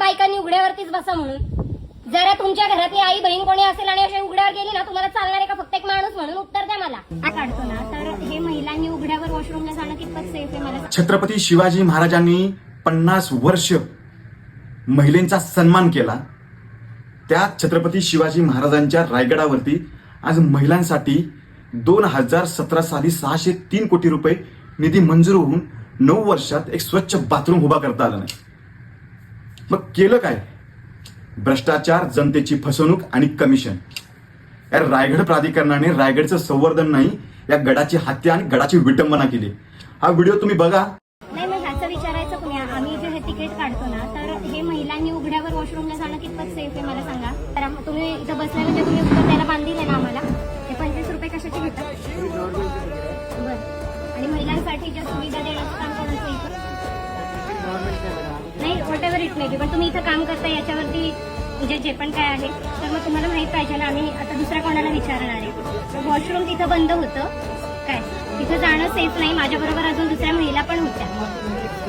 बायकांनी उघड्यावरतीच बसा म्हणून. जरा तुमच्या घरातली आई बहीण कोणी असेल आणि अशी उघड्यावर गेली ना, तुम्हाला चालणार आहे का फक्त एक माणूस म्हणून उत्तर द्या मला. काढतो ना, तर हे महिलांनी उघड्यावर वॉशरूमला जाणं कितपत सेफ आहे मला. छत्रपती शिवाजी महाराजांनी 50 वर्ष महिलांचा सन्मान केला. त्या छत्रपती शिवाजी महाराजांच्या रायगडावरती आज महिलांसाठी 2017 साली 603 कोटी रुपये निधी मंजूर होऊन 9 वर्षात एक स्वच्छ बाथरूम उभा करता आलं नाही. मग केलं काय? भ्रष्टाचार, जनतेची फसवणूक आणि कमिशन. या रायगड प्राधिकरणाने रायगडचं संवर्धन नाही, या गडाची हत्या आणि गडाची विटंबना केली. हा व्हिडिओ तुम्ही बघा. नाही, मग ह्याचं विचारायचं कोणी? आम्ही जे हे तिकीट काढतो ना, तर हे महिलांनी उघड्यावर वॉशरूमला जाणं कितपत सेफ आहे मला सांगा. तर तुम्ही इथं बसल्या म्हणजे तुम्ही उत्तर द्यायला बांधील ना आम्हाला. हे 25 रुपये कशाचे घेतात? बरं. आणि महिलांसाठी ज्या सुविधा देण्याचं काम करायचं इथं नाही, what ever it may be, पण तुम्ही इथं काम करता याच्यावरती म्हणजे जे पण काय आहे, तर मग तुम्हाला माहित पाहिजे ना. आम्ही आता दुसऱ्या कोणाला विचारणार आहे? वॉशरूम तिथं बंद होतं काय? तिथं जाणं सेफ नाही. माझ्याबरोबर अजून दुसऱ्या महिला पण होत्या.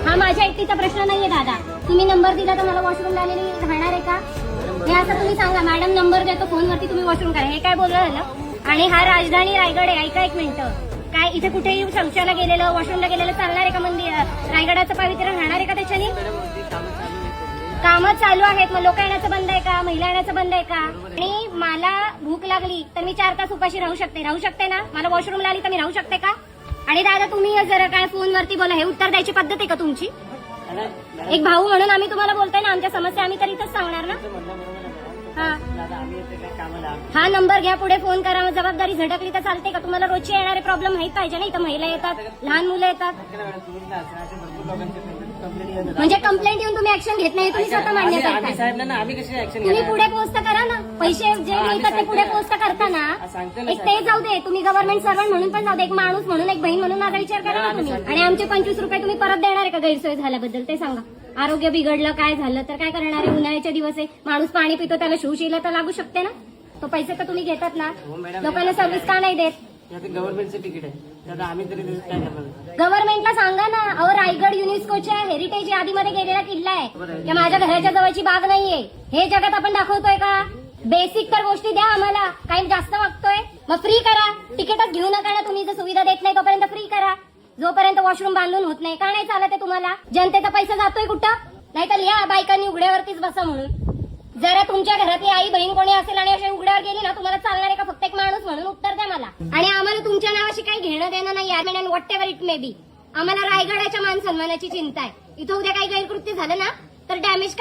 हा माझ्या एकटीचा प्रश्न नाहीये दादा. तुम्ही नंबर दिला तर मला वॉशरूमला आलेली राहणार आहे का? हे असं तुम्ही सांगा, मॅडम नंबर देतो फोनवरती, तुम्ही वॉशरूम करा. हे काय बोललं झालं? आणि हा राजधानी रायगड आहे. ऐका एक मिनिटं. काय इथे कुठेही शौचाला गेलेलं, वॉशरूमला गेलेलं चालणार आहे का? मंदिर रायगडाचं पावित्र्य राहणार आहे का त्याच्याने? कामं चालू आहेत, मग लोक येण्याचं बंद आहे का? महिला येण्याचं बंद आहे का? आणि मला भूक लागली तर मी 4 तास उपाशी राहू शकते ना? मला वॉशरूमला आली तर मी राहू शकते का? आणि दादा तुम्ही जरा काय फोनवरती बोला, हे उत्तर द्यायची पद्धत आहे का तुमची? एक भाऊ म्हणून आम्ही तुम्हाला बोलतोय ना, आमच्या समस्या आम्ही तर इथंच सांगणार ना. हा नंबर घ्या, पुढे फोन करा. मग जबाबदारी झटकली तर चालते का? तुम्हाला रोजचे येणारे प्रॉब्लेम माहित पाहिजे ना. इथं महिला येतात, लहान मुलं येतात. म्हणजे कंप्लेंट येऊन तुम्ही ऍक्शन घेत नाही, तुम्ही स्वतः मान्य करताय. तुम्ही पुढे पोस्ट करा ना. पैसे जे मिळतात ते पुढे पोस्ट करता ना. एक ते जाऊ दे, तुम्ही गव्हर्नमेंट सर्वंट म्हणून पण जाऊ दे. एक माणूस म्हणून, एक बहीण म्हणून माझा विचार करा ना तुम्ही. आणि आमचे 25 रुपये तुम्ही परत देणार आहे का गैरसोय झाल्याबद्दल? ते सांगा. आरोग्य बिघडलं, काय झालं तर काय करणार आहे? उन्हाळ्याचे दिवस आहे, माणूस पाणी पितो, त्याला शिवशिला तर लागू शकते ना. तो पैसे तर तुम्ही घेतात ना. लोकांना सर्व्हिस का नाही देत? गव्हर्नमेंटचं तिकीट आहे, आम्ही तरी काय करणार? गव्हर्नमेंटला सांगा ना. अहो, रायगड युनेस्कोच्या हेरिटेज यादीमध्ये गेलेला किल्ला आहे. त्या माझ्या घराच्या जवळची बाग नाहीये. हे जगात आपण दाखवतोय का? बेसिक तर गोष्टी द्या आम्हाला. काही जास्त मागतोय मग फ्री करा. तिकीटच घेऊ नका ना तुम्ही. जर सुविधा देत नाही तोपर्यंत फ्री करा. जोपर्यंत वॉशरूम बांधून होत नाही. का नाही चालत आहे तुम्हाला? जनतेचा पैसा जातोय कुठं? नाही तर लिहा बायकांनी उघड्यावरतीच बसा म्हणून. जरा तुमच्या घरातली आई बहीण कोणी असेल आणि अशी उघड्यावर गेली ना, तुम्हाला चालणार आहे का फक्त एक माणूस म्हणून उत्तर द्या मला. आणि आम्हाला तुमच्या नावाशी काही घेणं देणं नाही. And what ever it may be. आम्हाला रायगडाच्या मान सन्मानाची चिंता आहे. इथं उद्या काही गैरकृत्य झालं ना तर डॅमेज